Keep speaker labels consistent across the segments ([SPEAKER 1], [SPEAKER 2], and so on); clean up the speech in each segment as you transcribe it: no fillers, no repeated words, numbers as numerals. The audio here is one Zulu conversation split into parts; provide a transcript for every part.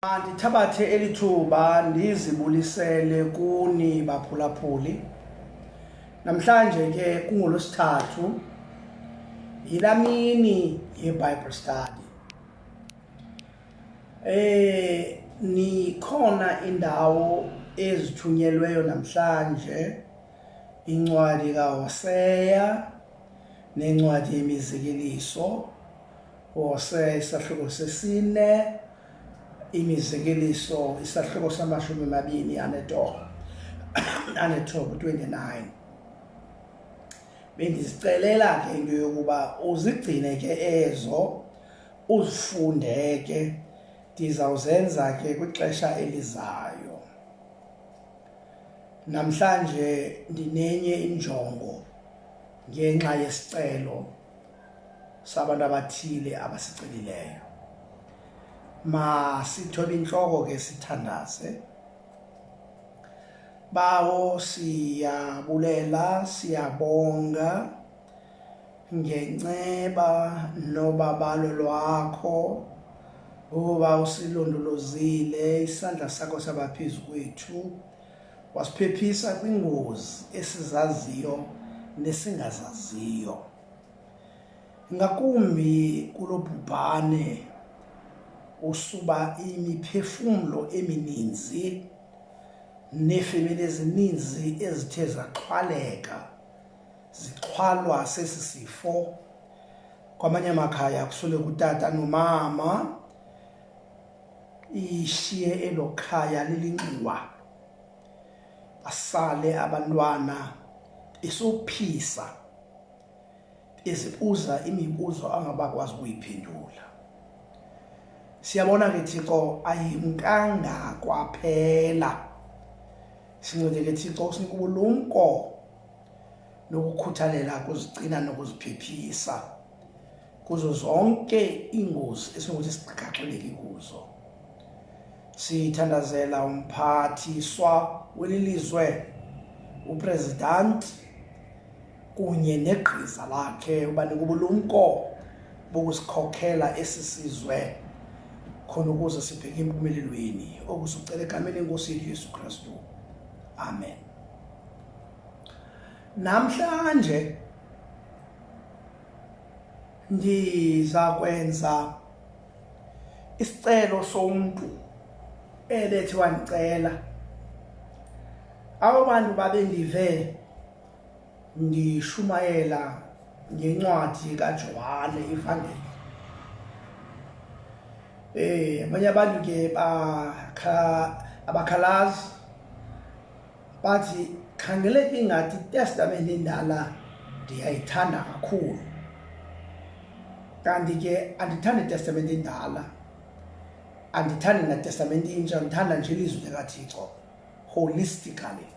[SPEAKER 1] Ndithabathe elithuba ndizibulisele kuni baphulaphuli. Namhlanje ke kungolosithathu, yilaa mini ye-Bible study. Nikhona indawo ezithunyelweyo namhlanje, incwadi kaHoseya nencwadi yemizekeliso. Hoseya isahluko sesine, imizekeliso isahluko samashumi amabini anethoba 29. Bendizicelela ke into yokuba uzigcine ke ezo, uzifunde ke, ndizawuzenza ke kwixesha elizayo. Namhlanje ndinenye injongo ngenxa yesicelo sabantu abathile abasicelileyo. Masithobe intloko ke sithandaze. Bawo, siyabulela, siyabonga ngenceba nobabalo lwakho uba usilondolozile, isandla sakho sabaphezu kwethu, wasiphephisa kwingozi esizaziyo nesingazaziyo. Ngakumbi kulo bhubhane usuba imiphefumlo emininzi neefemeli ezininzi ezithe zaxhwaleka, zixhwalwa sesi sifo. Kwamanye amakhaya kusweleka utata nomama, ishiye elo khaya lilinxiwa, basale abantwana besophisa, bezibuza imibuzo angabakwazi ukuyiphendula. Siyabona ke Thixo, ayimkanga kwaphela. Sincede ke Thixo, usinike ubulumko nokukhuthalela ukuzigcina nokuziphephisa kuzo zonke iingozi esingokuthi sigaxeleke kuzo. Sithandazela umphathiswa weli lizwe, upresident kunye negqiza lakhe, ubanike ubulumko bokusikhokhela esi sizwe khona ukuze sibheke empumelelweni. Oku sicela egameni lenkosi yethu Yesu Kristu. Amen. Namhlanje ndiza kwenza isicelo somntu ebethi wandicela. Abo bantu babendive ndishumayela ngencwadi kaJohane ivangeli. Abanye abantu ke abakhalazi bathi khangeleka ingathi iTestamente endala ndiyayithanda kakhulu, kanti ke andithandi iTestamente endala, andithandi neTestamente intsha, ndithanda nje ilizwi likaThixo holistically.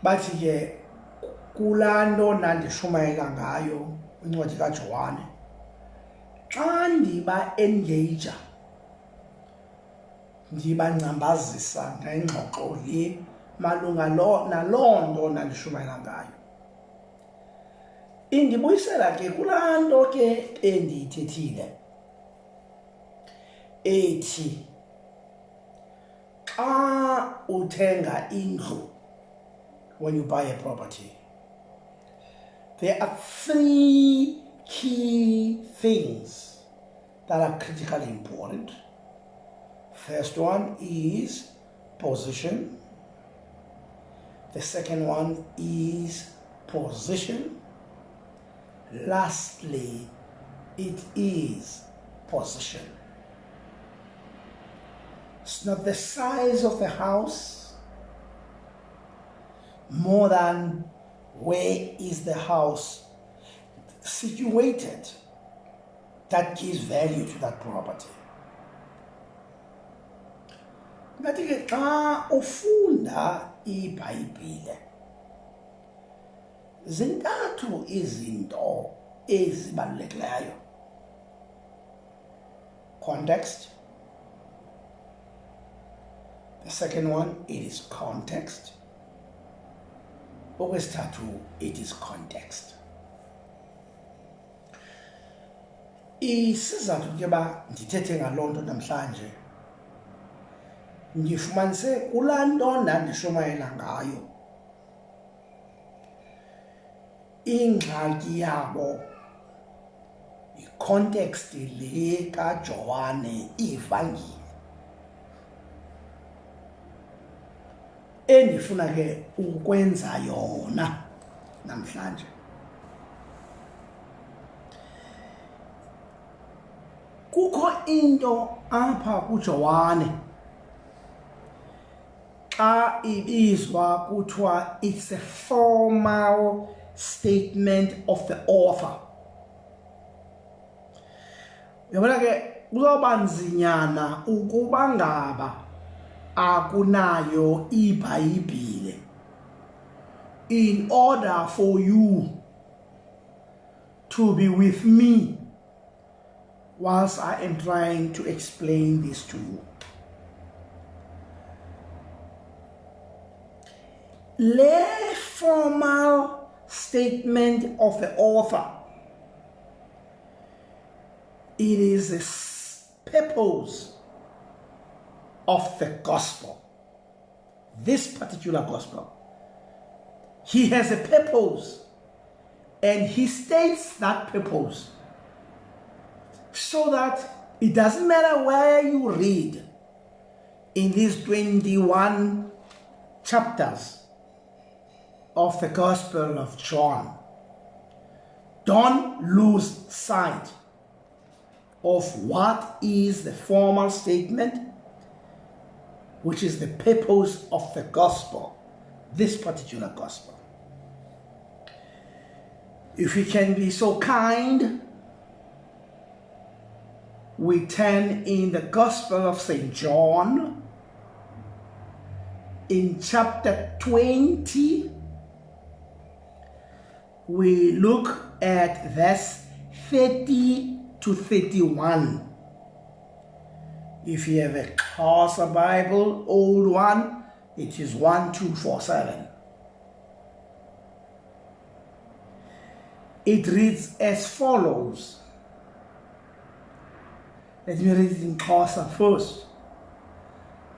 [SPEAKER 1] Bathi ke kulaa nto nandishumayela ngayo incwadi kaJohane, xa ndiba engager, ndibangcambazisa ngengxoxo le malunga naloo nto nandishumayela ngayo, indibuyisela ke kulaa nto ke endiyithethile ethi xa uthenga indlu, when you buy a property, there are 3 key things that are critically important. First one is position. The second one is position. Lastly, it is possession. It's not the size of the house, more than where is the house situated that gives value to that property. Ngathi ke xa ufunda iBhayibhile, zintathu izinto ezibalulekileyo: context. The second one, it is context. Okwesithathu, it is context. Isizathu ke ba ndithethe ngaloo nto namhlanje, ndifumanise kulaa nto ndandishumayela ngayo ingxaki yabo, icontext le kaJohane ivangile, endifuna ke ukwenza yona namhlanje. Kukho into apha kuJohane xa ibizwa kuthiwa it's a formal statement of the author. Uyabona ke kuzawuba nzinyana ukuba ngaba akunayo iBhayibhile in order for you to be with me whilst I am trying to explain this to you. The formal statement of the author, it is the purpose of the gospel. This particular gospel, he has a purpose, and he states that purpose so that it doesn't matter where you read in these 21 chapters of the Gospel of John. Don't lose sight of what is the formal statement, which is the purpose of the gospel, this particular gospel. If we can be so kind, we turn in the Gospel of St. John in chapter 20. We look at verse 30 to 31. If you have a Xhosa Bible, old one, it is 1247. It reads as follows. Let me read it in Xhosa first.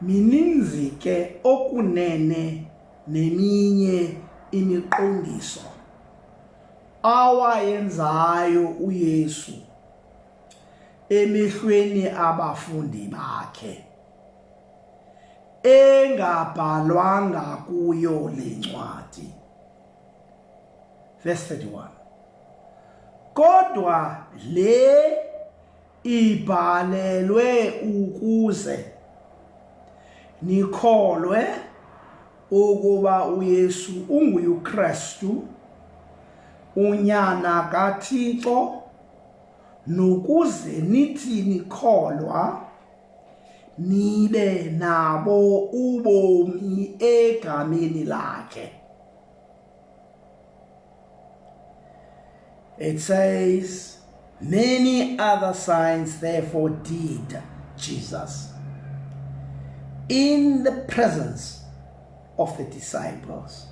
[SPEAKER 1] Mininzi ke okunene neminye imiqondiso awayenzayo uYesu emehlweni abafundi bakhe, engabhalwanga kuyo le ncwadi. Verse 31. Kodwa le ibhalelwe ukuze nikholwe ukuba uYesu unguye uKristu, unyana kaThixo, nokuze nithi nikholwa nibe nabo ubomi egameni lakhe. It says, many other signs therefore did Jesus in the presence of the disciples.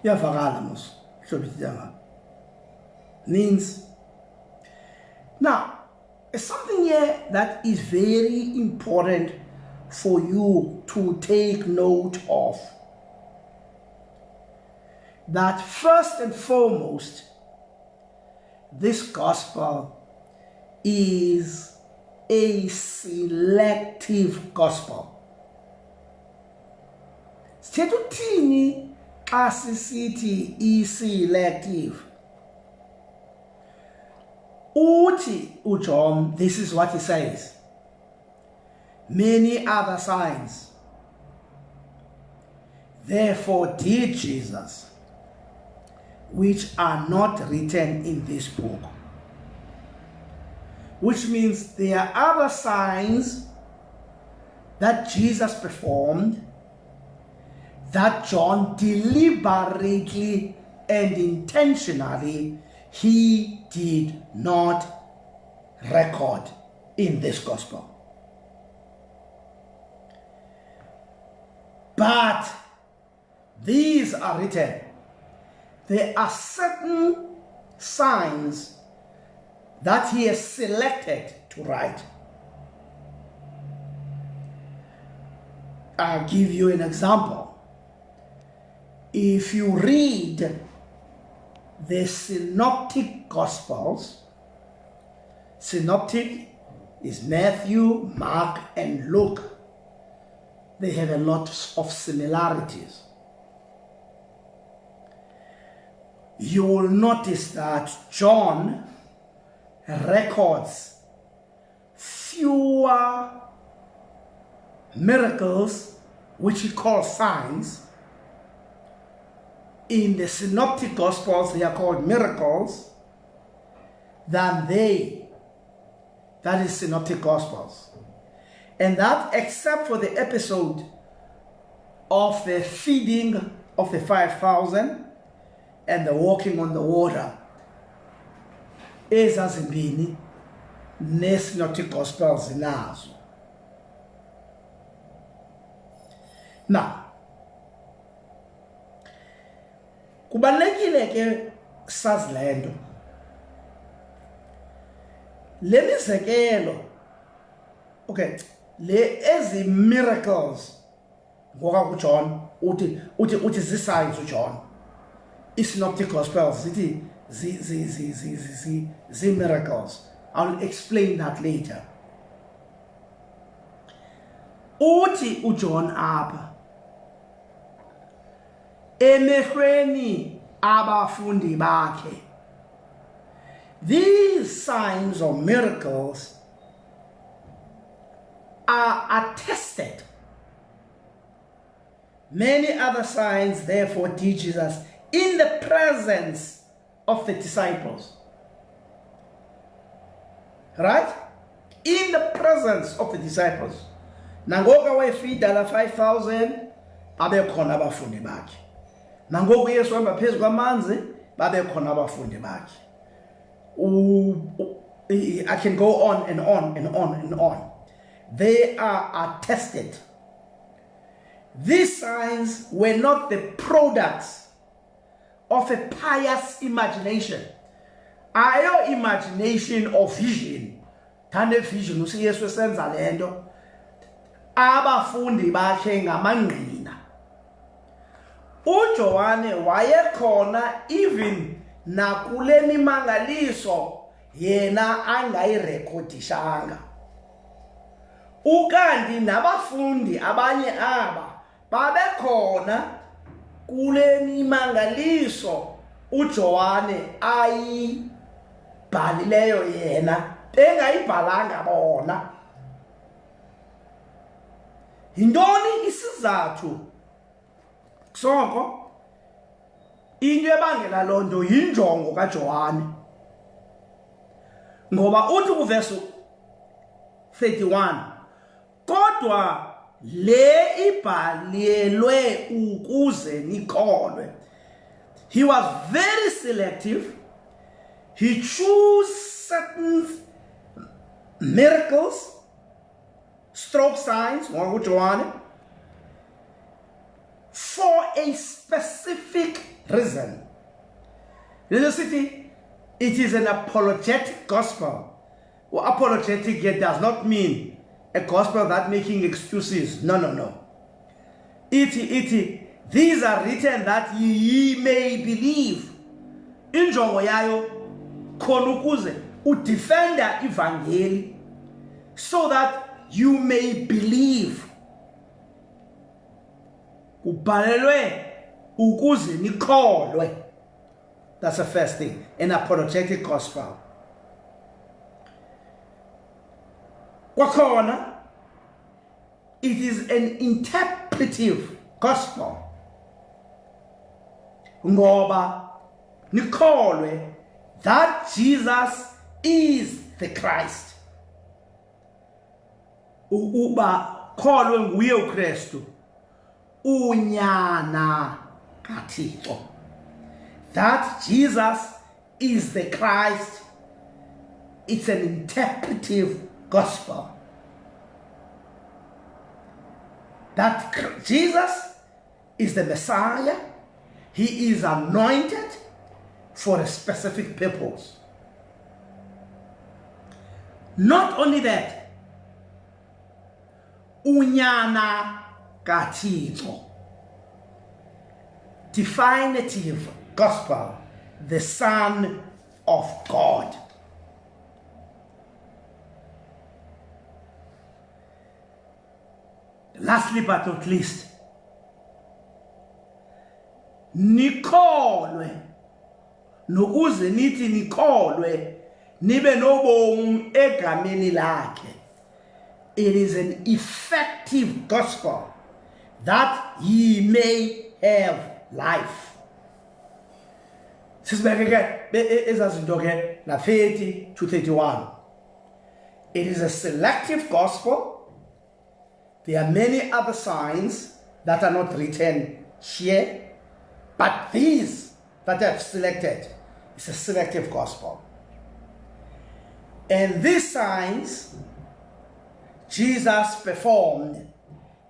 [SPEAKER 1] Iyavakala mos means now something here that is very important for you to take note of, that first and foremost, this gospel is a selective gospel. Sithuthini xa sisithi i-selective? Uthi uJohn, this is what he says. Many other signs therefore did Jesus, which are not written in this book. Which means there are other signs that Jesus performed that John deliberately and intentionally he did not record in this gospel. But these are written. There are certain signs that he has selected to write. I'll give you an example. If you read the synoptic gospels, synoptic is Matthew, Mark, and Luke. They have a lot of similarities. You will notice that John records fewer miracles, which he calls signs. In the synoptic gospels, they are called miracles, than that is synoptic gospels. And that, except for the episode of the feeding of the 5,000 and the walking on the water, ezazimbini ne-synoptic gospels zinazo. Now, kubalulekile ke sazi lento. Le mizekelo, okay, le ezi miracles ngoka kuJohn uthi zi-signs uJohn. I-synoptic gospels zithi zi-miracles. I'll explain that later. Uthi uJohn apha emehlweni abafundi bakhe, these signs or miracles are attested. Many other signs therefore teaches us in the presence of the disciples. Right? In the presence of the disciples. Nangoku wayefida la 5,000 babekhona abafundi bakhe. Nangoku Yesu hamba phezu kwamanzi babekhona abafundi bakhe. I can go on and on and on and on. They are attested. These signs were not the products of a pious imagination. Ayo imagination of vision. Thande vision usi Yesu esenza lento. Abafundi bakhe ngamangqina. uJohane wayekhona even nakule mimangaliso yena angayirekhodishanga. Ukanti nabafundi abanye aba babekhona kule mimangaliso uJohane ayibhalileyo yena engayibhalanga bona. Yintoni isizathu sonke into ebangela lonto yinjongo kaJohane, ngoba uthi kuverse 31 kodwa le ibhalelwe ukuze nikholwe. He was very selective. He chose certain miracles, stroke signs, for a specific reason. It is an apologetic gospel. Well, apologetic yet does not mean a gospel that making excuses. No. These are written that ye may believe. Injongo yayo khona ukuze udefenda ivangeli, so that you may believe. Ubhalelwe ukuze nikholwe. That's the first thing. An apologetic gospel. Kwakhona, it is an interpretive gospel. Ngoba nikholwe that Jesus is the Christ. Uba kholwe nguye uKristu, unyana kaThixo. That Jesus is the Christ. It's an interpretive gospel. That Jesus is the Messiah. He is anointed. for a specific purpose. Not only that, unyana kaThixo, definitive gospel, the Son of God. Lastly but not least, nikholwe, nokuze nithi nikholwe nibe nobomi egameni lakhe. It is an effective gospel that ye may have life. Sisibeke ke ezazinto ke na 30 to 31. It is a selective gospel. There are many other signs that are not written here, but these that I've selected is a selective gospel. And these signs Jesus performed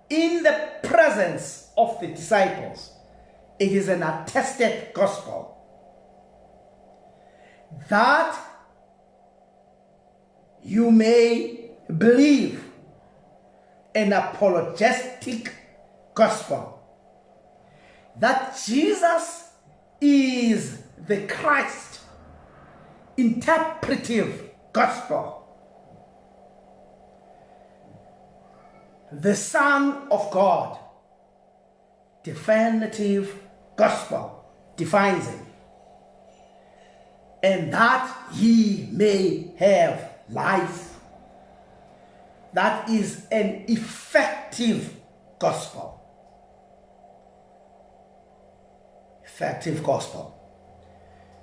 [SPEAKER 1] in the presence of the disciples. It is an attested gospel that you may believe, an apologetic gospel that Jesus is the Christ, interpretive gospel, the Son of God, definitive gospel, defines him, and that ye may have life. That is an effective gospel. Effective gospel.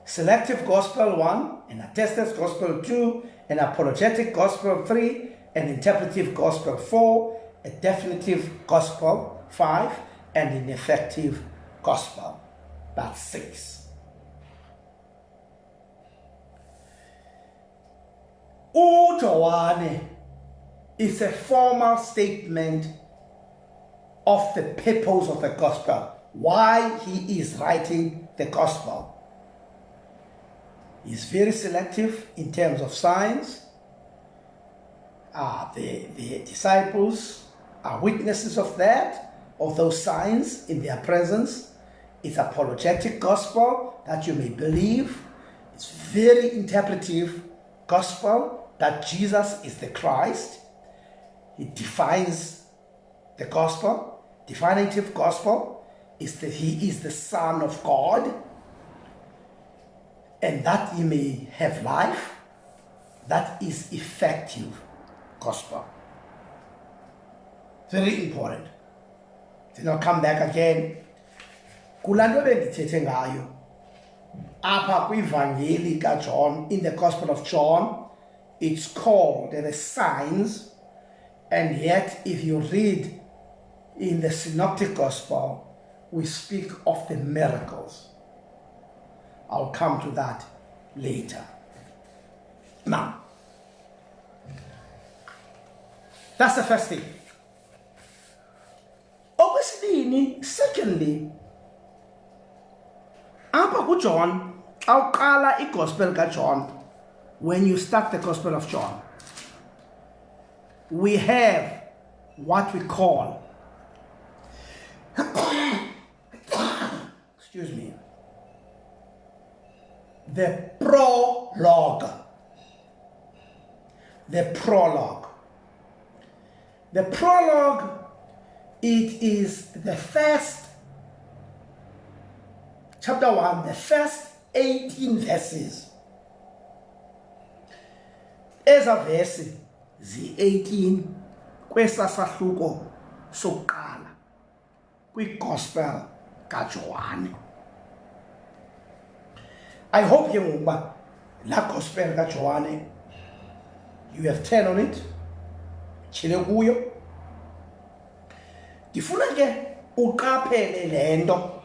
[SPEAKER 1] Selective gospel 1, an attested gospel 2, an apologetic gospel 3, an interpretive gospel 4, a definitive gospel 5, and an effective gospel. That's 6. uJohane is a formal statement of the purpose of the gospel, why he is writing the gospel. He's very selective in terms of signs. The disciples are witnesses of that, of those signs in their presence. It's apologetic gospel that you may believe. It's very interpretive gospel that Jesus is the Christ. It defines the gospel. Definitive gospel is that he is the Son of God, and that you may have life. That is effective gospel. Very important. Do not come back again. Kulanto bendithethe ngayo apha kwivangeli kaJohn, in the Gospel of John, it's called the signs, and yet if you read in the Synoptic Gospel, we speak of the miracles. I'll come to that later. Now, that's the first thing. Okwesibini, secondly, apha kuJohn, awuqala iGospel kaJohn, when you start the Gospel of John, we have what we call excuse me, the prologue. The prologue. The prologue, it is the first, chapter 1, the first 18 verses. Eza verse zi-18 kwesasahluko sokuqala kwiGospel kaJohane. I hope ke ngokuba la Gospel kaJohane, you have turned on it, tshile kuyo. Ndifuna ke uqaphele lento.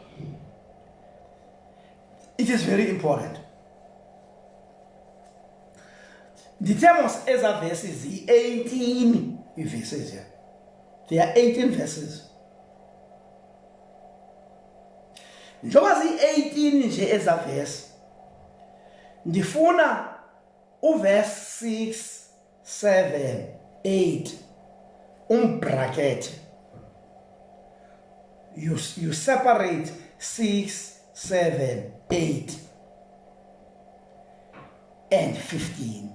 [SPEAKER 1] It is very important. Ndithemos eza verses zi-18 verses here. There are 18 verses. Njoba zi-18 nje eza verse, Ndifuna verse 6, 7, 8 bracket. You separate 6, 7, 8 and 15.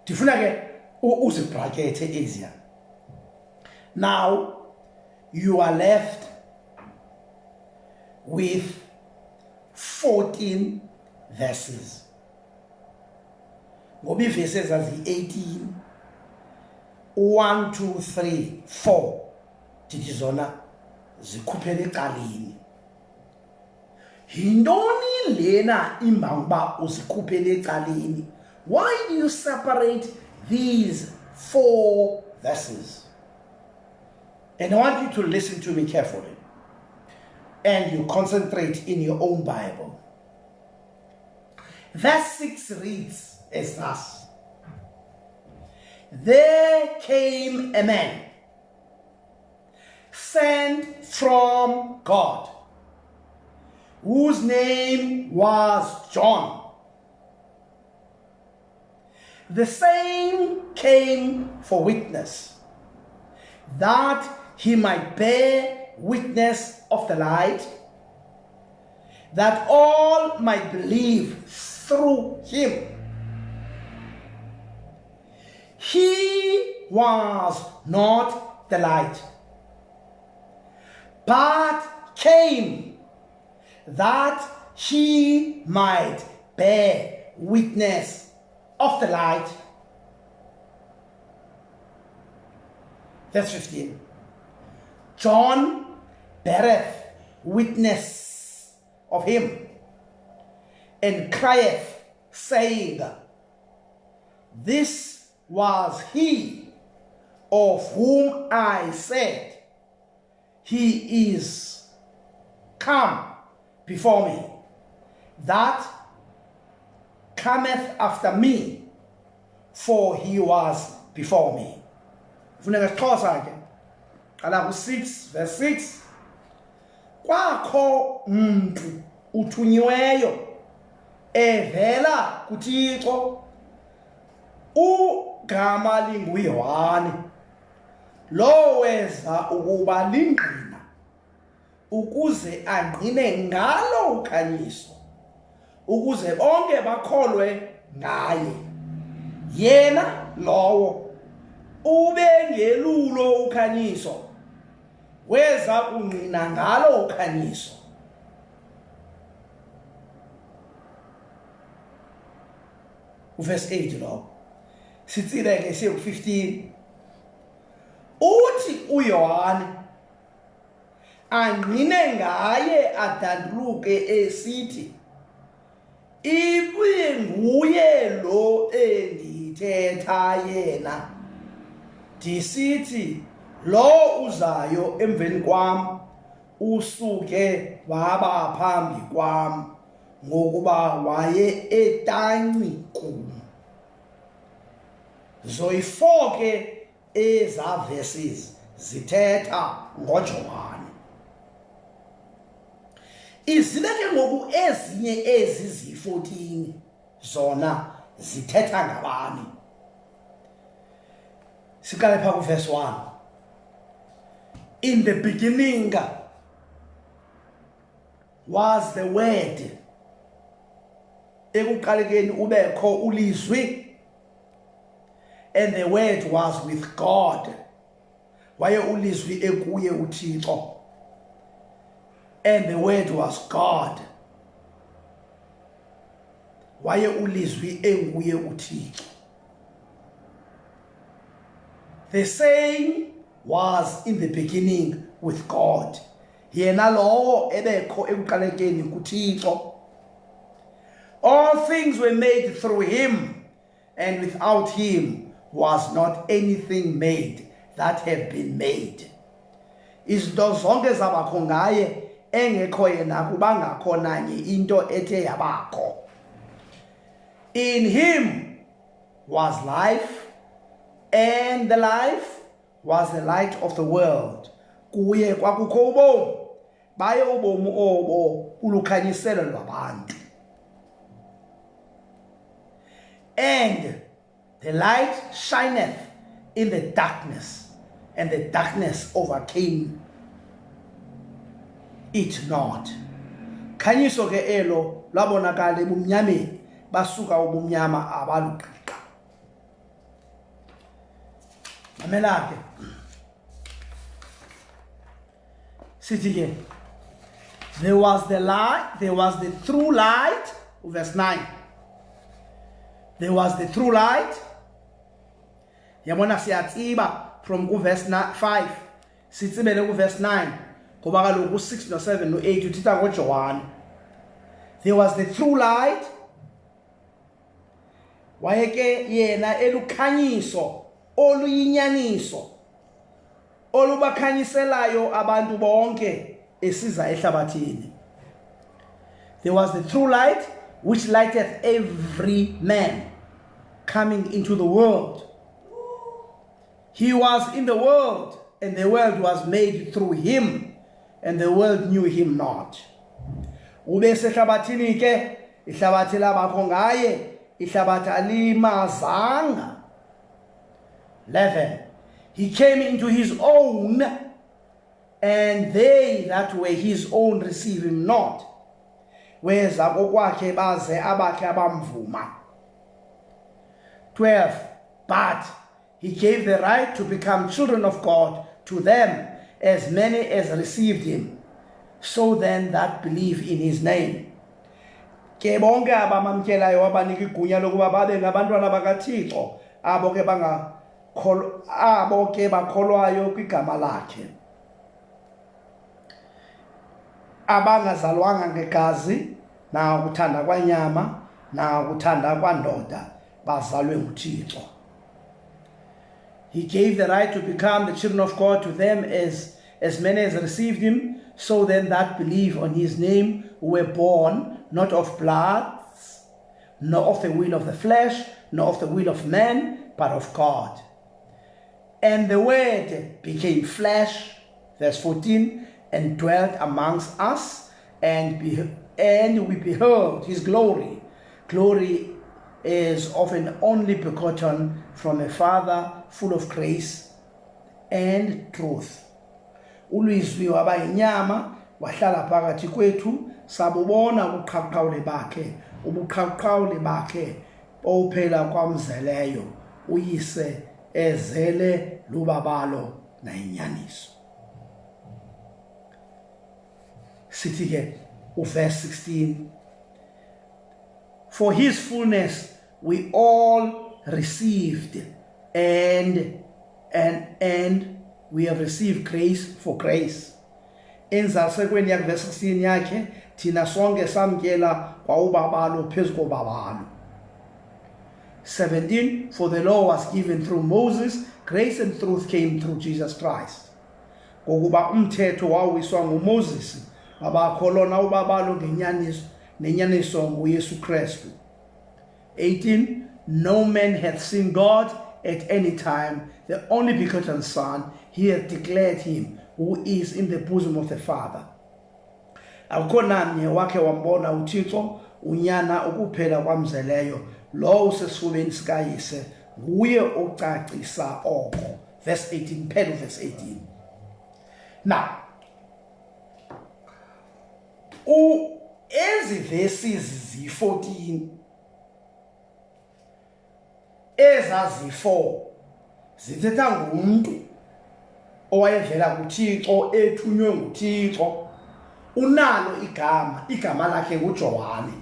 [SPEAKER 1] Ndifuna ke uzibracket easier. Now you are left with 14 verses. Ngoba verses as 18, 1, 2, 3, 4 ndithi zona zikhuphele eqaleni. Yintoni lena imbanguba uzikhuphele eqaleni? Why do you separate these 4 verses? And I want you to listen to me carefully. And you concentrate in your own Bible. Verse 6 reads as thus. There came a man sent from God, whose name was John. The same came for witness, that he might bear witness of the light, that all might believe through him. He was not the light, but came that he might bear witness of the light. Verse 15. John beareth witness of him, and crieth, saying, This was he of whom I said, He is come before me, that cometh after me, for he was before me. Funeka sixhosa ke. Ala ku 6 verse 6. Kwakho umuntu uthunyiweyo evela kuThixo, ugama linguYohane, lo weza ukuba lingqina ukuze angqine ngalo ukhanyiso, ukuze bonke bakholwe ngaye. Yena lowo ube ngelulo ukhanyiso, weza kungqina ngalo ukhanyiso. Verse 8 lo sitsile ke siye ku 15. Uthi uYohane angqine ngaye adanduluke esithi, ibuye nguye lo endithetha yena, ndisithi lo uzayo emveni kwam usuke waba phambi kwam, ngokuba waye etanci kum. Zoyi-4 ke eza verses zithetha ngoJohane. Izile ke ngoku ezinye ezi zi-14 zona zithetha ngabani? Siqale phaa ku-verse 1. In the beginning was the word. Ekuqalekeni ubekho ulizwi, and the word was with God. Waye ulizwi ekuye uThixo, and the word was God. Waye ulizwi enguye uThixo. The same was in the beginning with God. Yena lowo ebekho ekuqalekeni kuThixo. All things were made through him, and without him was not anything made that have been made. Izinto zonke zabakho ngaye, engekho yena kubangakho nanye into ethe yabakho. In him was life, and the life was the light of the world. Kuye kwakukho ubomi, baye ubomi obo ulukhanyiselo lwabantu. And the light shineth in the darkness, and the darkness overcame it not. Khanyiso ke elo labonakala ebumnyameni, basuka ubumnyama abaluqiqa. Mamela ke. Sithi ke, there was the light, there was the true light, verse 9. There was the true light. Yabona siyatsiba from verse 5. Sitsibele verse 9. Ngoba kaloku 6 no 7 no 8 utitha ngoJohn. There was the true light. Wayeke yena elukhanyiso oluyinyaniso olubakhanyiselayo abantu bonke esiza ehlabathini. There was the true light which lighteth every man coming into the world. He was in the world, and the world was made through him, and the world knew him not. Ube sehlabathini ke, ihlabathi labakho ngaye, ihlabathi alimazanga. 11. He came into his own, and they that were his own received him not. Weza kokwakhe baze abakhe abamvuma. 12. But he gave the right to become children of God to them, as many as received him, so then that believe in his name. Ke bonke abamamkelayo wabanika igunya lokuba babe ngabantwana bakaThixo, abo ke bakholwayo kwigama lakhe, abangazalwanga ngegazi, na ukuthanda kwanyama, na ukuthanda kwandoda, bazalwe nguThixo. He gave the right to become the children of God to them as many as received him, so then that believe on his name were born not of blood, nor of the will of the flesh, nor of the will of man, but of God. And the word became flesh, verse 14, and dwelt amongst us, and we beheld his glory. Glory is of an only begotten from a Father, full of grace and truth. Ulizwi waba inyama, wahlala phakathi kwethu, sabubona ubuqhaqhawule bakhe, ophela kwamzeleyo, uyise ezele lubabalo na inyaniso. Sithi ke verse 16. For his fullness we all received, and we have received grace for grace. Enzasekweni yak verse 16 yakhe, thina sonke samkela kwa ubabalo phezu kobabalo. 17. For the law was given through Moses, grace and truth came through Jesus Christ. Ngokuba umthetho wawiswa nguMoses, abakholona ubabalo nenyaniso nguYesu Kristu. 18. No man hath seen God at any time, the only begotten Son, he hath declared him, who is in the bosom of the Father. Akukho namnye wakhe wambona uThixo, unyana ukuphela kwamzeleyo, lo usesifubeni sikayise, nguye ocacisa oko. Verse 18, phela verse 18. Now, ezi verses zi-14 ezazi-4 zithetha ngumntu owayevela kuThixo, ethunywe nguThixo, unalo igama lakhe nguJohane.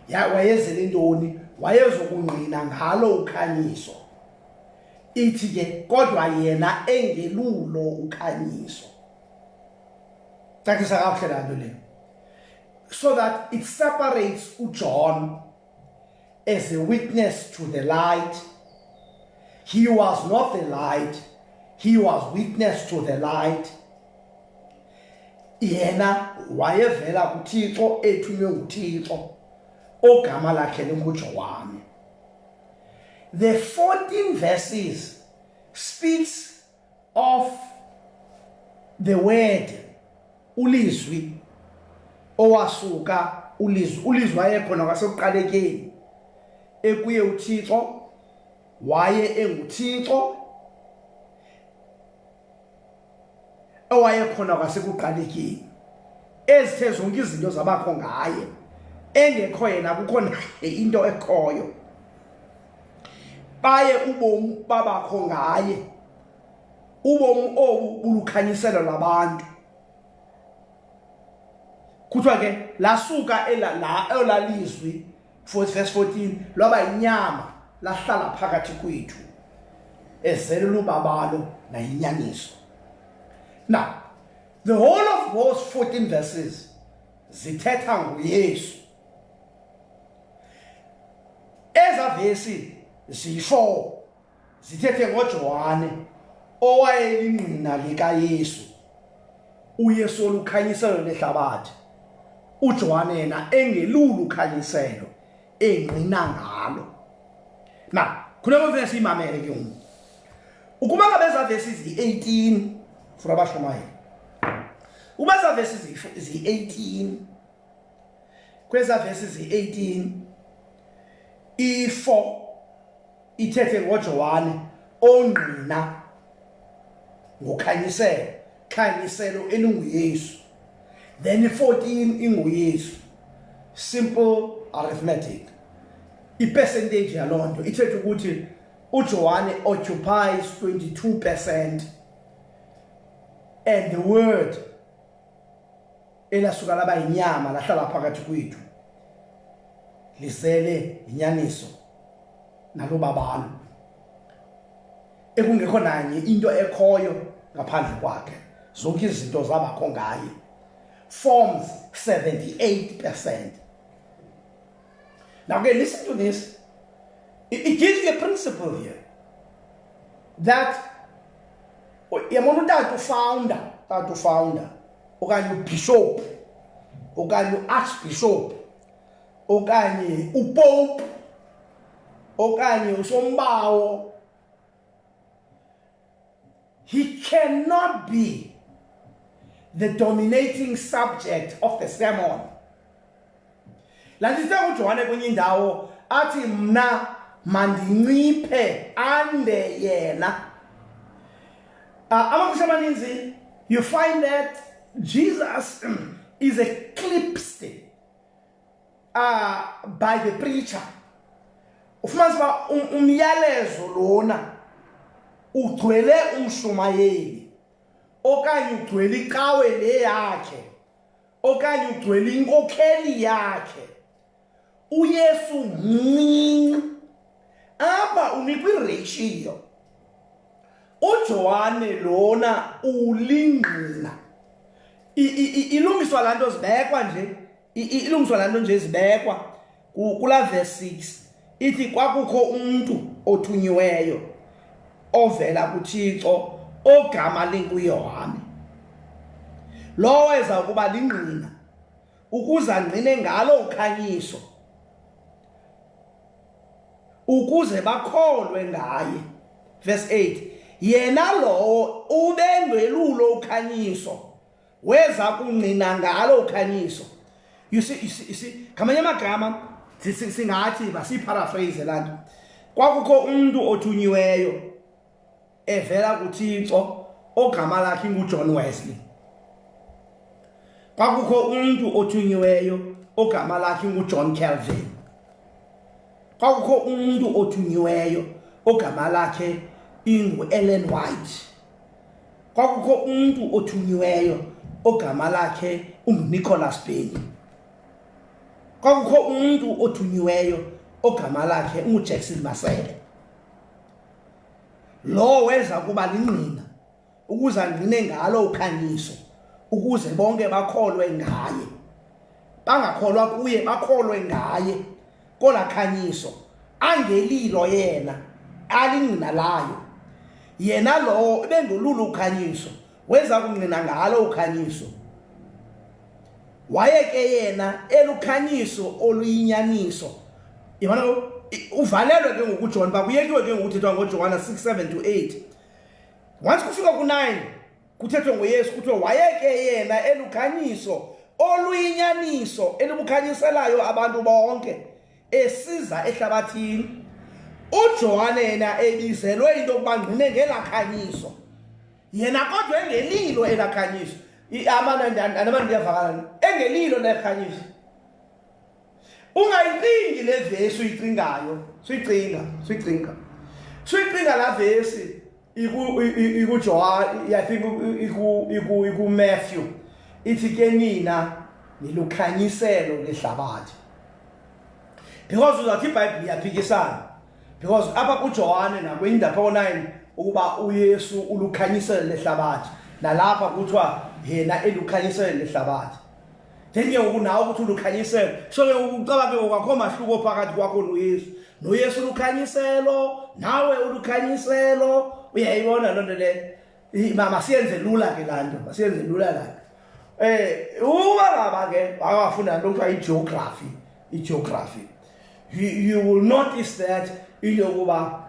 [SPEAKER 1] Wayezele ntoni? Wayezokungqina ngalo ukhanyiso. Ithi ke kodwa yena engelulo ukhanyiso. Cacisa kakuhle la nto le. So that it separates uJohn as a witness to the light. He was not the light, he was witness to the light. Yena wayevela kuThixo, ethunywe nguThixo, ogama lakhe linguJohane. The 14 verses speaks of the word ulizwi owasuka ulizwi wayekhona kwasekuqalekeni ekuye uThixo waye enguThixo owayekhona kwasekuqalekeni ezithe zonke izinto zabakho ngaye engekho yena kukhona into ekhoyo baye ubomi babakho ngaye ubomi obu bulukhanyiselo labantu kuthiwa ke lasuka elalizwi verse 14 lwaba inyama lahlala phakathi kwethu ezelela ubabalo nayinyaniso. Now the whole of those 14 verses zithetha nguYesu. Eza vesi ziyi-4 zithethe ngoJohane owayelingqina likaYesu, uYesu olukhanyiselo lehlabathi, uJohane yena engelulu ukhanyiselo engqina ngalo. Now khona vesi imamele ke ngoku ukuba ngabe eza vesi zi-18 for abashomayo, uba eza vesi zi-18 kweza vesi zi-18 i-4 ithethe ngoJohane ongqina ngokhanyiselo elinguYesu, then 14 inguYesu. Simple arithmetic. I-percentage yaloo nto ithethe ukuthi uJohane occupies 22% and the word elasuka laba inyama lahlala phakathi kwethu lisele inyaniso nalo babalo ekungekho nanye into ekhoyo ngaphandle kwakhe, zonke izinto zabakho ngaye, forms 78%. Now again, listen to this. It gives you a principle here that yamona utata founder okanye ubishop okanye archbishop okanye upope okanye usombawo, he cannot be the dominating subject of the sermon. Landise uJohane kwenye indawo athi mna mandinciphe ande yena. Amakhosha amaninzi, you find that Jesus is eclipsed by the preacher. Ufumanisa uba umyalezo lona ugcwele umshumayeli okanye ugcwele icawe le yakhe okanye ugcwele inkokheli yakhe. uYesu mncinci apha unikwe ratio. uJohane lona ulingqina ilungiswa lanto zibekwa nje ilungiswa lanto nje zibekwa kula verse 6 ithi kwakukho umuntu othunyiweyo ovela kuThixo ogama linguYohane, lo weza ukuba lingqina ukuze angqine ngalo ukhanyiso ukuze bakholwe ngaye. Verse 8, yena lowo ubendwelulo ukhanyiso weza kungqina ngalo ukhanyiso. You see ngamanye amagama singathi basiparaphrase lanto. Kwakukho umuntu othunyiweyo evela kuThixo ogama lakhe nguJohn Wesley. Kwakukho umuntu othunyiweyo ogama lakhe nguJohn Calvin. Kwakukho umuntu othunyiweyo ogama lakhe inguEllen White. Kwakukho umuntu othunyiweyo ogama lakhe unguNicholas Bailey. Kwakukho umuntu othunyiweyo ogama lakhe unguJackson Masele. Lo weza kuba lingqina ukuze angqine ngalo ukhanyiso ukuze bonke bakholwe ngaye, bangakholwa kuye bakholwe ngaye kola khanyiso angelilo yena alingqina layo. Yena lo bengolulu ukhanyiso weza kungqina ngalo ukhanyiso. Waye ke yena elukhanyiso oluyinyaniso. Yabona uvalelwe ke ngokuJohn, bakuyekiwe ke ngokuthethwa ngoJohana 6:7-8. Once kufika ku9 kuthethwe ngoYesu kuthiwe wayeke yena elukhanyiso oluyinyaniso elibukhanyiselayo abantu bonke esiza ehlabathini. uJohane yena ebizelwe into yokuba ngqine ngelakhanyiso, yena kodwa engelilo elakhanyiso. Abantu ndiyavakala engelilo lekhanyiso. Ungayicingi le vesi uyicingayo, suyicinga la vesi ikuJohane, I think iku-Matthew, ithi ke nina nilukhanyiselo lehlabathi. Because uzathi iBhayibhile iyaphikisana, because apha kuJohane nakwindaba 9 ukuba uYesu ulukhanyiselo lehlabathi, nalapha kuthiwa yena elukhanyiselo lehlabathi. Then ke ngoku nawe ukuthi ulukhanyiselo, so ke ucaba ke ngoku mahluko phakathi kwakho noYesu. noYesu ulukhanyiselo, nawe ulukhanyiselo. Uyayibona loo nto le? Masiyenze lula ke laa nto, masiyenze lula laa nto. Uba ngaba ke wakafunda into kuthiwa i-geography, you will notice that into yokuba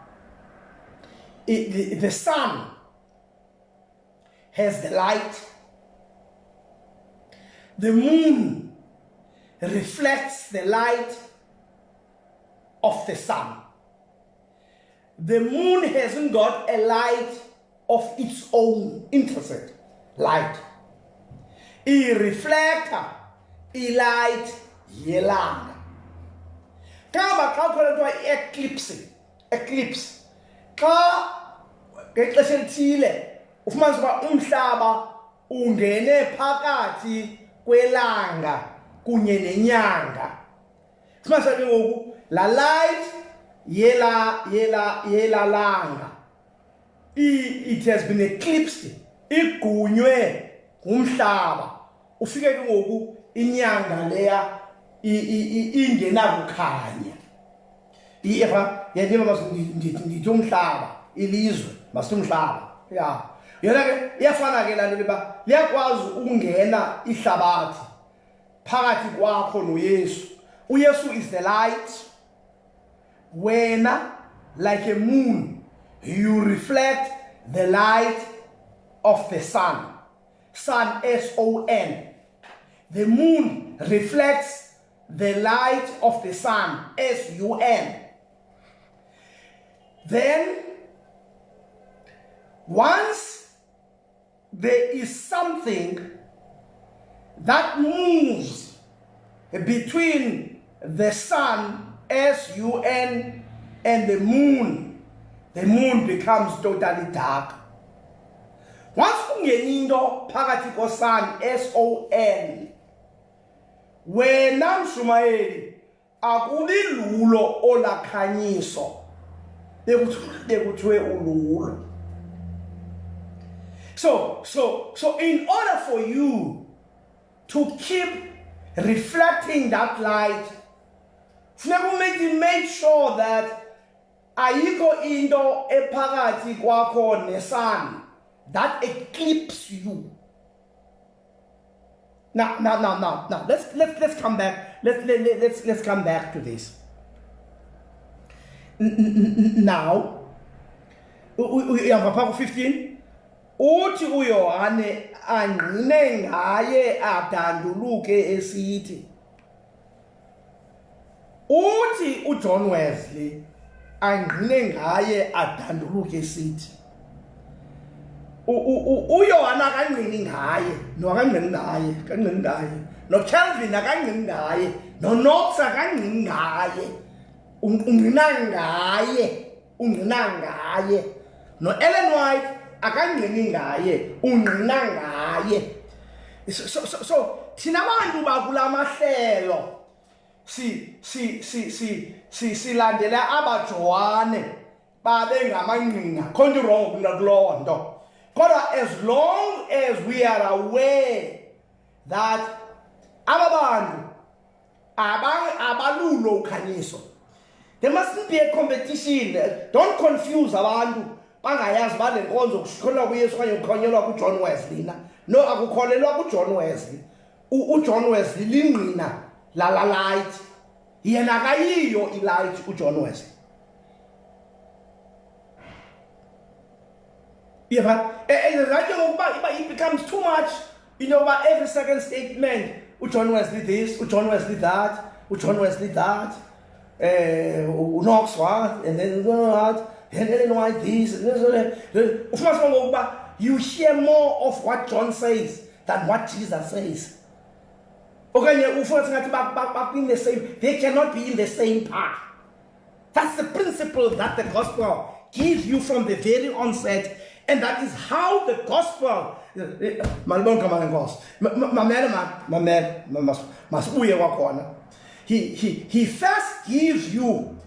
[SPEAKER 1] the sun has the light, the moon reflects the light of the sun. The moon hasn't got a light of its own, interested light. I-reflector, i-light yelanga. Kaba xa ukhona kuthiwa i-eclipse, xa ngexesha elithile ufumanisa uba umhlaba ungene phakathi kwelanga kunye nenyanga. Ufumanisa ke ngoku la light yela langa, it has been eclipsed, igunywe ngumhlaba. Ufike ke ngoku inyanga leya ingenakukhanya. Eva yandima ndithi umhlaba, ilizwe masithi umhlaba. Ya yona ke iyafana ke lanto leba liyakwazi ukungena ihlabathi phakathi kwakho noYesu. uYesu is the light. Wena, like a moon, you reflect the light of the sun. Sun, S-O-N. The moon reflects the light of the sun, S-U-N. Then, once there is something that moves between the sun, S-U-N, and the moon becomes totally dark. Once kungenindo phakathi kosun, S-O-N, wena mshumayeli akubi lulo olakhanyiso, bekuthiwe ululo. So in order for you to keep reflecting that light, make sure that ayikho into ephakathi kwakho nesun that eclipses you. Now. Let's come back. Let's come back to this. Now, Psalm 15. Uthi uYohane angqine ngaye adanduluke esithi. Uthi uJohn Wesley angqine ngaye adanduluke esithi. uYohane akangqini ngaye, akangqini ngaye, noCalvin akangqini ngaye, noKnox akangqini ngaye, ungqina ngaye, noEllen White akangqini ngaye, ungqina ngaye. So thina bantu bakulamahlelo silandela abaJohane babe ngamangqina. Khonto wrong kulo nto. Kodwa as long as we are aware that abantu abalulo ukhanyiso, there mustn't be a competition. Don't confuse abantu bangayazi bale nkonzo kukholelwa kuYesu okanye kukhonyelwa kuJohn Wesley na. No, akukholelwa kuJohn Wesley. uJohn Wesley lingqina la light, yena akayiyo ilight uJohn Wesley. It becomes too much, about every second statement. John Wesley this, John Wesley that, John Wesley that, Knox what, and then what, and then why this, you hear more of what John says than what Jesus says. In the same, they cannot be in the same path. That's the principle that the gospel gives you from the very onset, and that is how the gospel. He first gives you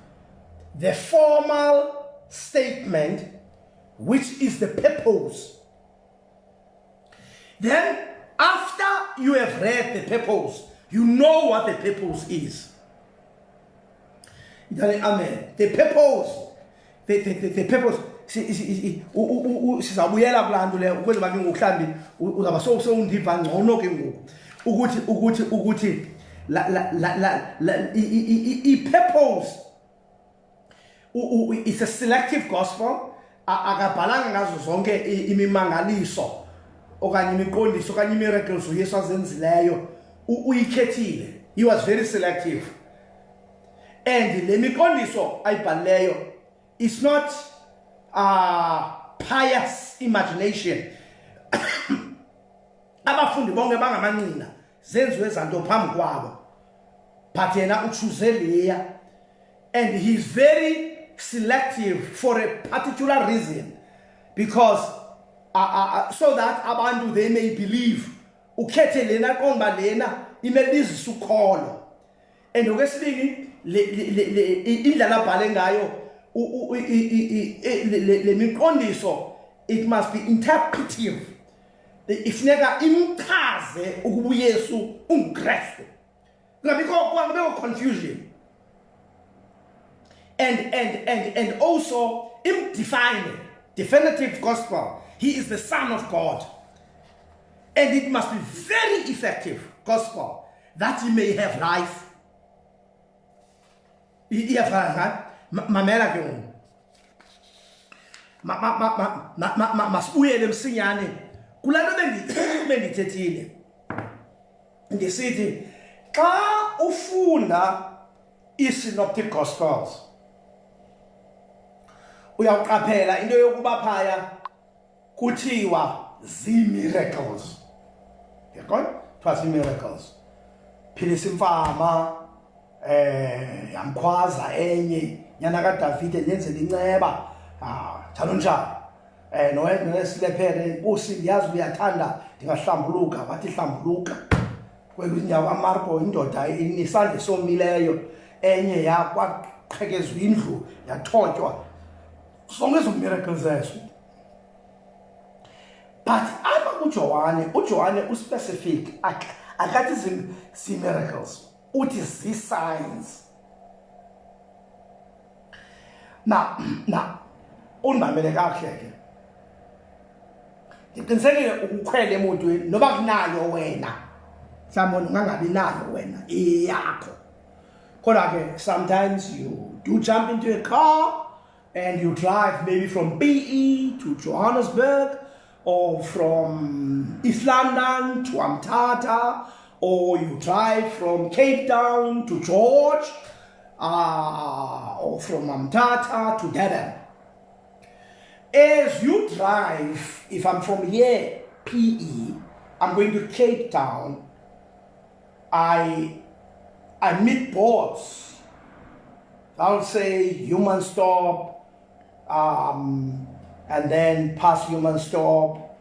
[SPEAKER 1] the formal statement, which is the purpose. Then, after you have read the purpose, you know what the purpose is. Amen. The purpose. The purpose. Sizabuyela kulantu le ukwenzela ke ngokuhlambi uzaba sowundiva ngcono ke ngoku ukuthi I purpose it's a selective gospel. Akabhalanga ngazo zonke imimangaliso okanye imiqondiso okanye imiracles uYesu azenzileyo, uyikhethile. He was very selective, and le miqondiso ayibhalileyo it's not pious imagination. Abafundi bonke bangamanqina zenziwe zanto phambi kwabo, but yena uchoose leya, and he's very selective for a particular reason, because so that abantu they may believe. Ukhethe lena qomba lena imebizisa ukholo, and okwesibili indlela abhale ngayo le miqondiso, it must be interpretive. Ifuneka imchaze ukuba uYesu unguKristu, kungabikho confusion, and also define definitive gospel. He is the Son of God, and it must be very effective gospel that he may have life. Mamela ke ngoku masibuyele msinyane kulanto bendithethile ndisithi xa ufunda i-synoptic gospels uyawuqaphela into yokuba phaya kuthiwa zii-miracles. Yaqonda? Kuthiwa zii-miracles. Philisa imfama, yamkhwaza enye, nyana kaDavide yenzela inceba, njalo njalo. Nowesilephere, Nkosi ndiyazi uyathanda ndingahlambuluka, wathi hlambuluka. Kwinyawo kaMarko indoda inesandla somileyo, enye yakwaqhekezwa indlu, yathotywa. Zonke ezo miracles ezo. But apha uJohane uspecific, akathi zii-miracles, uthi zii-signs. Now, undimamele kakuhle ke. Ngiqinisekile ukukhwela emotweni noba kunayo wena. Mhlawumbe ungangabi nayo wena iyakho. Kodwa ke sometimes you do jump into a car and you drive maybe from PE to Johannesburg, or from East London to Amtata, or you drive from Cape Town to George, or from Amtata to Durban. As you drive, if I'm from here, PE, I'm going to Cape Town, I meet boards. I'll say human stop, and then past human stop,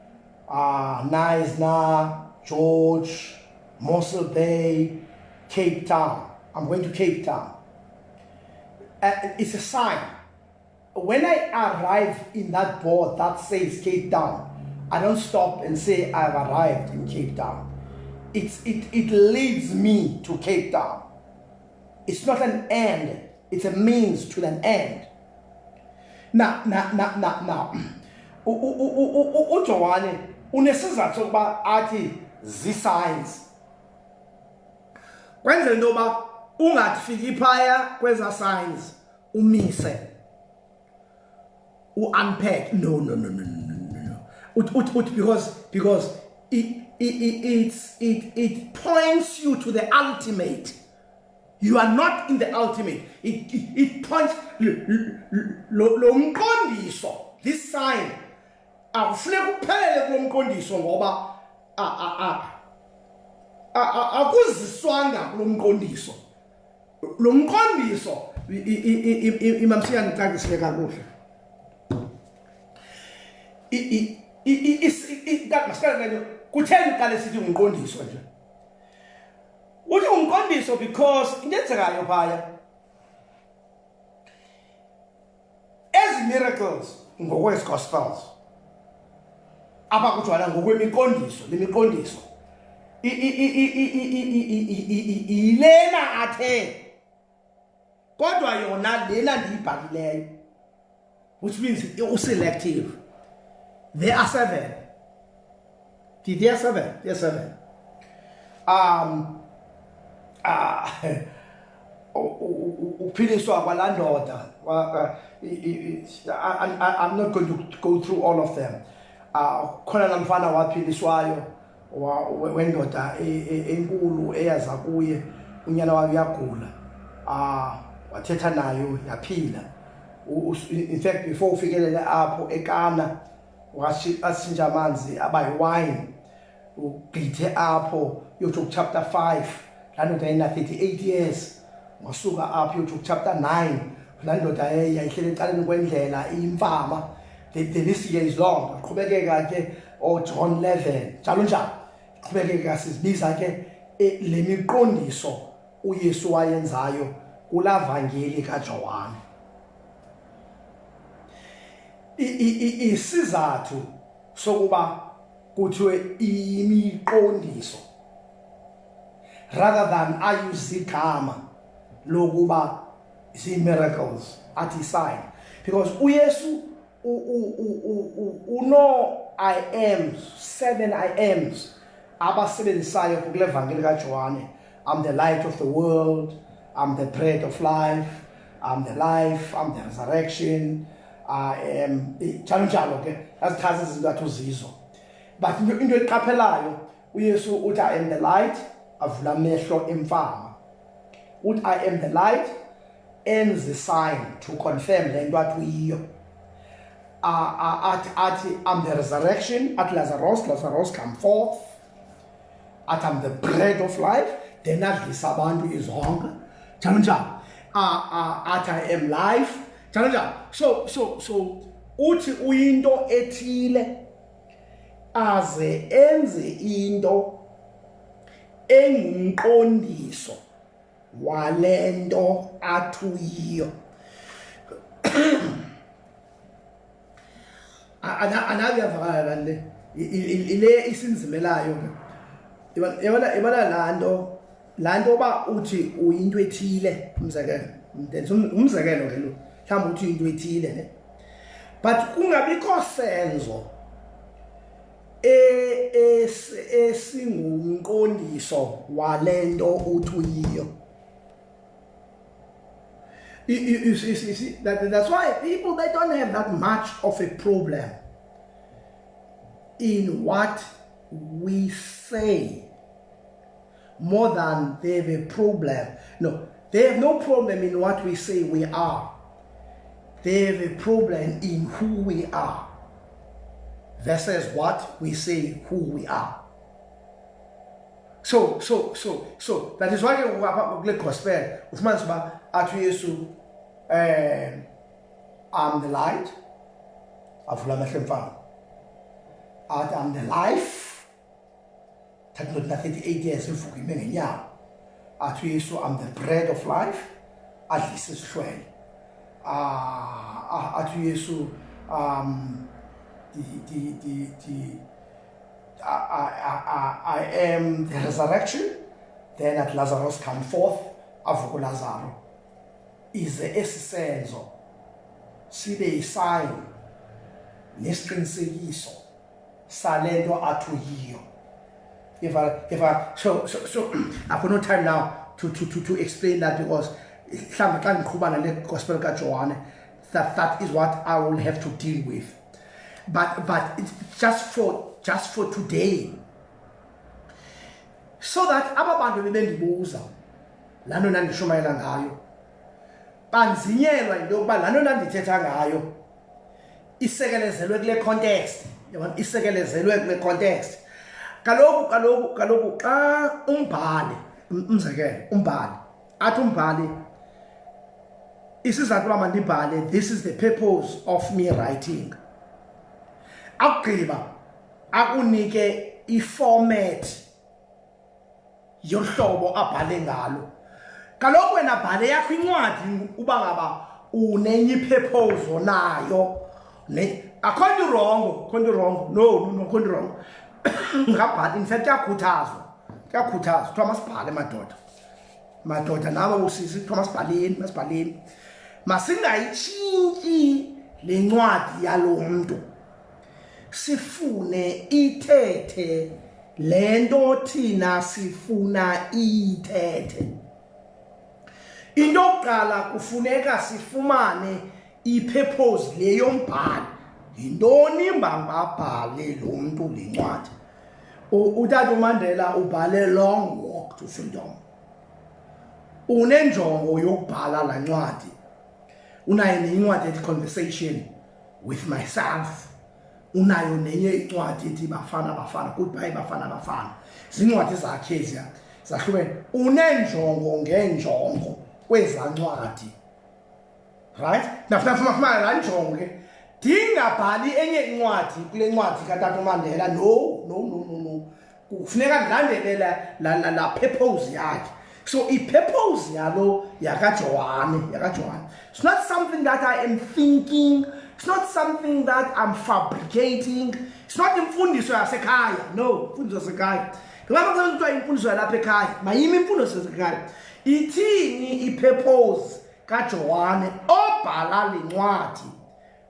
[SPEAKER 1] Naisna, George, Mossel Bay, Cape Town. I'm going to Cape Town. It's a sign. When I arrive in that board that says Cape Town, I don't stop and say I've arrived in Cape Town. It leads me to Cape Town. It's not an end, it's a means to an end. Now. uJohane unesizathu sokuba athi zi-signs. Kwenzela into yoba ungafiki phaya kweza signs umise. U-unpack. No. because it points you to the ultimate. You are not in the ultimate. It points this sign. Akuziswanga kulomqondiso. Lo mqondiso imamsiya nicacisele kakuhle. Kutheni uqale sithi umqondiso nje? Uthi umqondiso because intenzekayo phaya. Ezi miracles ngokwezi gospels. Apha kujwala ngokwemiqondiso, lemiqondiso. Ilena athe kodwa yona lena ndiyibhalileyo, which means selective. There are 7. There are 7. There are 7. Uphiliswa kwalandoda. I'm not going to go through all of them. Khona namfana waphiliswayo wendoda enkulu eyaza kuye unyana wayo yagula. Wathetha nayo yaphila. In fact, before ufikelele apho ekana wasinja amanzi abayiwine, ugqithe apho yothi chapter 5, landoda ina 38 years, wasuka apho yothi chapter 9, landoda yayihlele ecaleni kwendlela imfama. The list here is long. Qhubekeka ke John 11 njalo njalo. Qhubekeka sizibiza ke lemiqondiso uYesu wayenzayo kulavangeli kaJohane. Isizathu sokuba kuthiwe imiqondiso rather than ayuse igama lokuba miracles athi sign, because uYesu uno I am 7 I ams abasebenzisayo kule vangeli kaJohane. I'm the light of the world, I'm the bread of life, I'm the life, I'm the resurrection, I am njalo ke azithatha izinto athi uzizo. But into eqaphelayo uYesu uthi I am the light, avula amehlo emfama. Uthi I am the light ends the sign to confirm le nto athi uyiyo. I'm the resurrection, at Lazarus come forth. I'm the bread of life, then at Lisabantu is hunger. At I am life. So uthi uyinto ethile aze enze into engumqondiso walento athuyiyo. Anaviyavakala le ile isinzimelayo ke yabona lanto ba uthi uyinto ethile umzekelo ke lo mhlawumbe uthi into ethile ne, but kungabikho senzo esingumqondiso walento uthuyiyo. You see, that's why people, they don't have that much of a problem in what we say more than they have a problem. No, they have no problem in what we say we are. They have a problem in who we are versus what we say who we are. So that is why we gospel ufumana ba athi Yesu I'm the light, avula amehlo emfana. I'm the life, thathi not 38 years ivuka ime ngenyawo. Athi Yesu I'm the bread of life, adlisa isihlwele. Athi Yesu I am the resurrection, then at Lazarus come forth, avuka Lazaro. Ize esisenzo sibe yisign nesiqinisekiso salento athuyiyo. So I've got no time now to explain that, because mhlawumbe xa ndiqhubana le gospel kaJohane, that is what I will have to deal with. but it's just for today, so that aba bantu bebendibuza lana nandishumayela ngayo banzinyelwa into yokuba lana nandithetha ngayo isekelezelwe kule context, yabona, isekelezelwe kule context. Kaloku xa umbhali, umzekelo umbhali athi umbhali isizathu uba mandibhale, this is the purpose of me writing, akugqiba akunike iformat yohlobo abhale ngalo. Kaloku wena bhale yakho incwadi uba ngaba unenye ipurpose onayo, akho wrong, no akho wrong. Ngabhali, in fact kuyakhuthazwa kuthiwa masibhale madoda nawe usisi, kuthiwa masibhaleni, masingayitshintshi le ncwadi yalo mntu, sifune ithethe le nto thina sifuna ithethe. Into yokuqala kufuneka sifumane ipurpose le yombhali, yintoni mbambabhale lo mntu le ncwadi. Utata uMandela ubhale Long Walk to Freedom, unenjongo yokubhala la ncwadi, unayo nencwadi ethi Conversation with Myself, unayo nenye incwadi ethi Bafana, Goodbye Bafana. Zincwadi zakhe eziya zahlukene, unenjongo ngenjongo kweza ncwadi, right? Nafuna la njongo ke ndingabhali enye incwadi kule ncwadi katata uMandela, no, kufuneka ndilandelela la purpose yakhe. So i-purpose yalo yakaJohane, it's not something that I am thinking, it's not something that I'm fabricating, it's not imfundiso yasekhaya, no, imfundiso yasekhaya. Ngoba kuthiwa imfundiso yalapha ekhaya, mayimi imfundiso yasekhaya. Ithini i-purpose kaJohane obhala le ncwadi?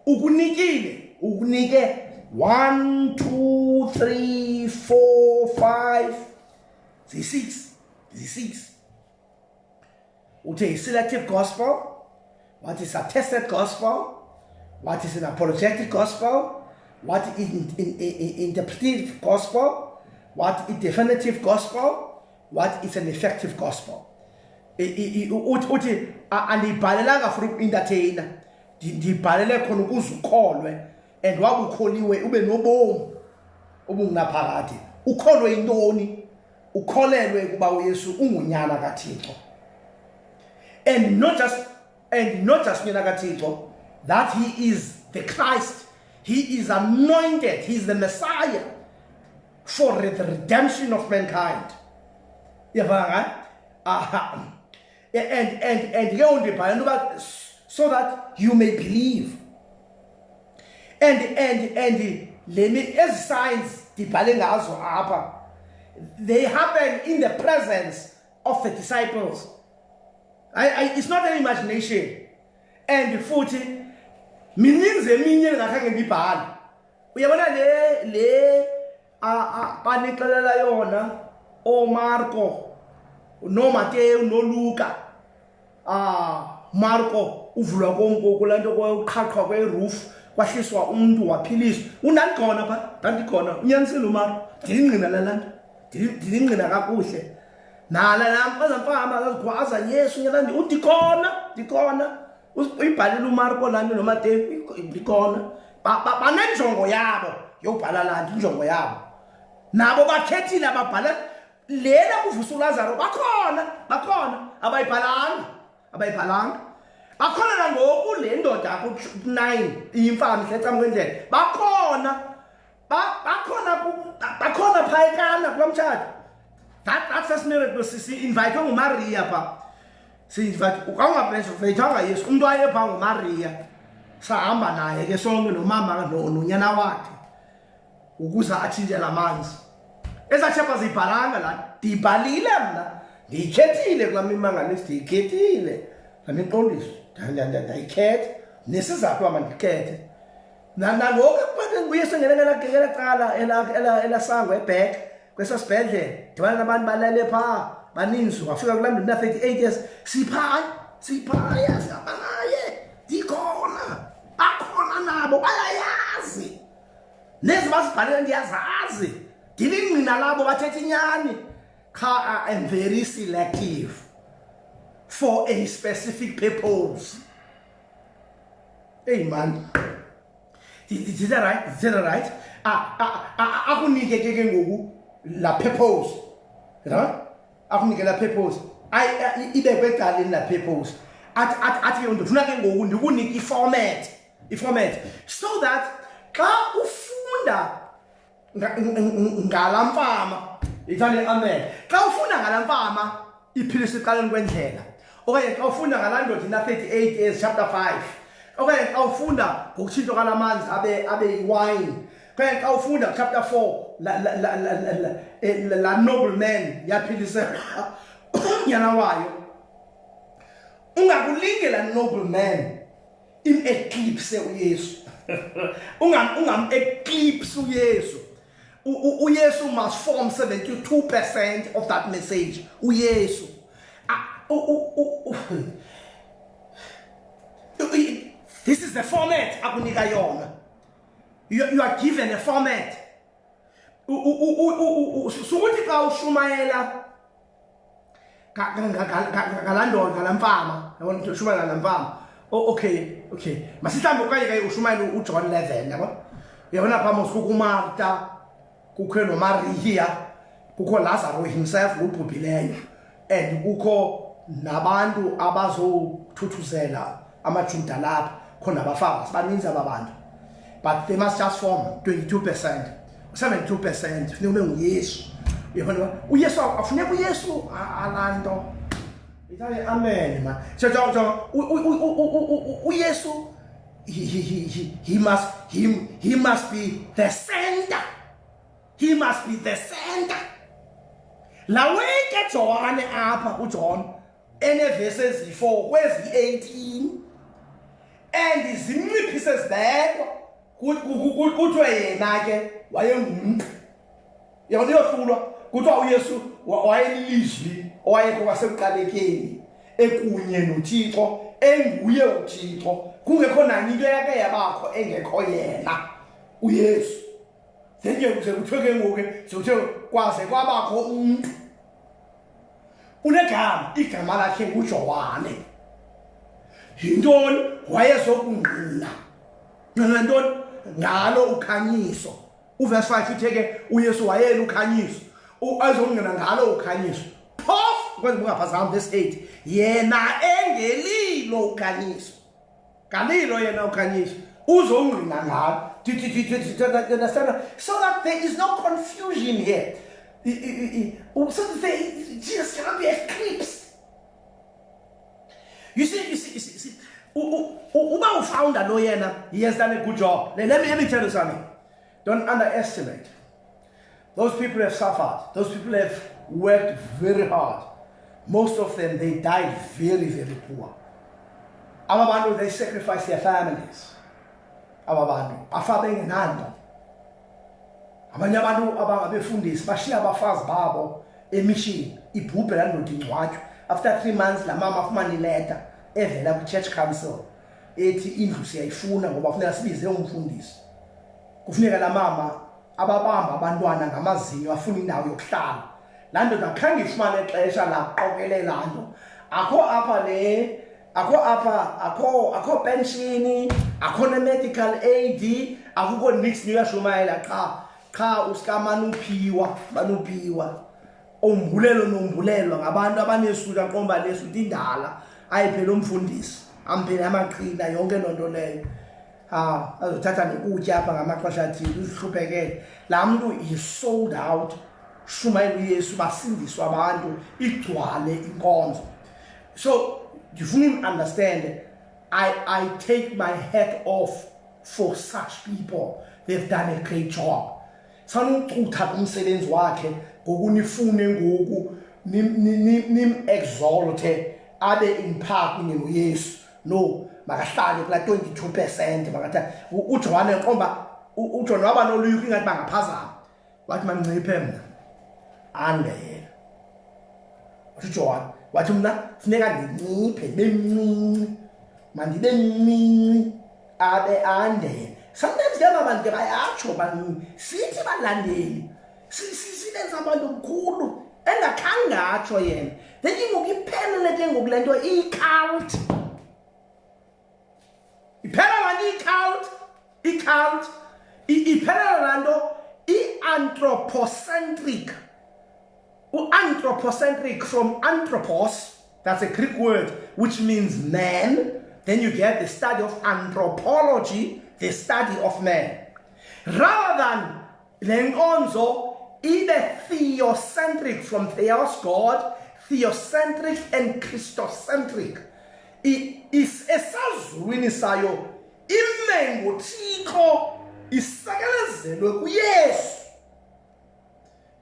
[SPEAKER 1] Ukunike 1, 2, 3, 4, 5, Z6. A selective gospel, what is a tested gospel, what is an apologetic gospel, what is interpretive gospel, what is definitive gospel, what is an effective gospel. Andibhalelanga for entertainer, ndibhalele khona ukuze ukholwe, and wabukholiwe ube nobomi obungaphakathi. Ukholwe intoni? Ukholelwe kuba uYesu ungunyana kaThixo. And not just unyana kaThixo, that he is the Christ, he is anointed, he is the Messiah for the redemption of mankind. And so that you may believe. And as signs they happen in the presence of the disciples. It's not an imagination. And futhi mininzi eminye engakhange ndibhale. Uyabona le banixelela yona oMarko, noMateyu, noLuka. Marko uvulwa konke lanto koqhaqhwa kweroof, kwahliswa umuntu waphiliswa. Unandikhona pha, ndandikhona. Unyanisile uMarko. Ndilingqina lalanda. Ndilingqina kakuhle. Nala namfazamfama azigwaza Yesu nyalandi ndikhona. Uyibhalile uMarko lando noMateyu ndikhona. Banenjongo yabo yobhala lando, injongo yabo. Nabo bakhethile ababhala lela kuvusa uLazaro bakhona abayibhalanga. Bakhona ngoku le ndoda ku9 imfama ihletsa kwendlela. Bakhona phayekana kulomtshado. That first miracle sisi invite nguMaria pha. Si invite ukangaphensa ufeyithanga Yesu, umuntu wayepha nguMaria. Sahamba naye ke sonke nomama nonyana wakhe ukuze athinje lamanzi. Ezachapha zibhalanga la, ndibhalile mna. Ndiyikhethile kulaa mimangaliso, ndiyikhethile. Andiqondisi, ndayikhetha nesizathu uba mandikhethe. Nangoku uYesu ngela cala elasango eBhek kwesaa sibhedlele, ndibana nabantu balele phaa baninzi, wafika kulaa mntu 38 years. Siphaya sihamba naye, ndikhona, bakhona nabo bayayazi bazibhalela ndiyazazi ndilingqina labo bathetha inyani I am very selective for a specific purpose. Hey man, is that right? Is that right? Akunike ke ngoku la purpose, right? Akunike la purpose. Ibekwe ecaleni la purpose. Athi ndifuna ke ngoku ndikunike i-format so that xa ufunda ngalamfama ithande amen. Xa ufunda ngalamfama iphilisa ecaleni kwendlela. Okay, xa ufunda ngalandoda ina 38 years chapter 5. Okay, xa ufunda ngokutshintshwa kwalamanzi abe iwine. Okay, xa ufunda chapter 4 la nobleman yaphilisa unyana wayo. Ungakulinge la nobleman eclipse uYesu. Ungam eclipse uYesu. uYesu must form 72% of that message. uYesu. This is the format akunika yona. You are given a format. Sukuthi xa ushumayela ngalandoda ngalamfama, yabona ukuthi ushumayela ngalamfama. Okay. Masihlambe okanye ke ushumayela uJohn 11, yabo. Yabona phambi kukho uMartha, kukho noMaria, kukho Lazarus himself ubhubhileyo, and kukho nabantu abazothuthuzela amaJuda lapha khona abafazi baninzi ababantu, but they must just form 22%, 72% funeka ube nguYesu. Yabona uYesu afuneka uYesu alanto ithale amen man. So uYesu he must be the center. He must be the center. La weke John apha uJohn verses 4 kwezi 18 and zimipieces there kuthiwe yena ke wayengumntu. Yabona iyohlulwa kuthiwa uYesu wayelilizwi owayekho kwasekuqalekeni ekunye noThixo enguye uThixo kungekho nanye into yake yabakho engekho yena uYesu. Then kuthiwe ke ngoku sokuthe kwaze kwabakho umuntu unegama, igama lakhe nguJohane. Yintoni? Wayezokungqina ngantoni? Ngalo ukhanyiso. Uverse 5 uthe ke uYesu wayela ukhanyiso, azongqina ngalo ukhanyiso. Phofu kwenza ungaphazami verse 8, yena engelilo ukhanyiso, kalilo yena ukhanyiso, uzongqina ngalo. So that there is no confusion here. So that Jesus cannot be eclipsed. You see, Uba founder no yena, he has done a good job. Let me tell you something. Don't underestimate. Those people have suffered. Those people have worked very hard. Most of them, they died very, very poor. Ababantu, they sacrificed their families. Ababantu, afabengenando. Abanye abantu abangabefundisi bashiya abafazi babo emission ibhubhe landoda ingcwatywe. After 3 months la mama afumana ileta evela ku-church council ethi indlu siyayifuna ngoba kufuneka sibize umfundisi. Kufuneka la mama ababamba abantwana ngamazinyo afuna indawo yokuhlala. La ndoda akhange ifumane ixesha laqokelela nto. Akho pension, akho medical aid, akukho nix niyashumayela qha usikamana uphiwa banuphiwa. Ombulelo nombulelwa ngabantu abanesuka qomba lesuthi indala ayiphela umfundisi amphela amaqhina yonke lonto leyo. Azothatha nokutya apha ngamaxesha athile uzihluphekele. La muntu is sold out. Shumayela uYesu basindiswa abantu igcwale inkonzo. So you don't understand. I take my hat off for such people. They've done a great job. Sanucutha umsebenzi wakhe ngokunifune ngoku nim exalte abe impact ngoYesu. No, makahlale kula 22% makatha uJohn eqomba uJohn waba noluyuki ngathi bangaphazama. Wathi mamnciphe mina angeyena. uJohn wathi mina funeka ndinciphe bemncinci mandibe mncinci abe ande sometimes ke abantu ke bayatsho bani sithi balandeli silenza abantu omkhulu engakhange atsho yena then ngoku iphelele ke ngoku le nto i-cult iphelele i-cult iphelele laa nto i-anthropocentric anthropocentric from anthropos, that's a Greek word which means man. Then you get the study of anthropology, the study of man. Rather than lengonzo, either theocentric from theos, God, theocentric and Christocentric. Is esazulwini sayo imengo Thixo isekelezelwe kuYesu.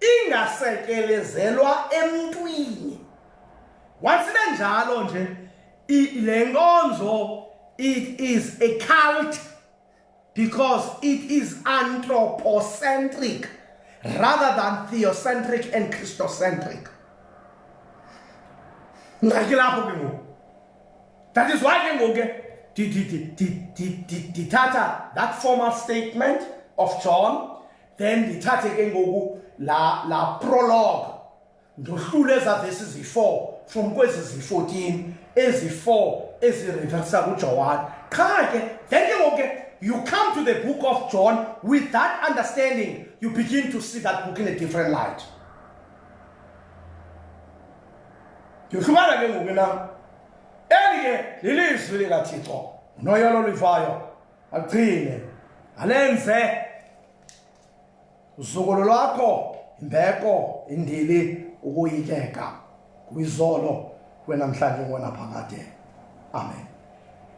[SPEAKER 1] Ingasekelezelwa emntwini. Watsile njalo nje le nkonzo it is a cult because it is anthropocentric rather than theocentric and Christocentric. That is why ke ngoku dithatha that formal statement of John, then dithathe ke ngoku la prologue ndohlule eza verses yi-4 from kwezi zi-14 ezi-4 ezireversa kuJohn. Qha ke then ke ngoku you come to the book of John with that understanding, you begin to see that book in a different light. Yohlukana ke ngoku na elike lilizwi likaThixo unoyolo livayo agcine alenze uzukulu lwakho imbeko indili ukuyikeka kwizolo kwenamhlanje ngonaphakade. Amen.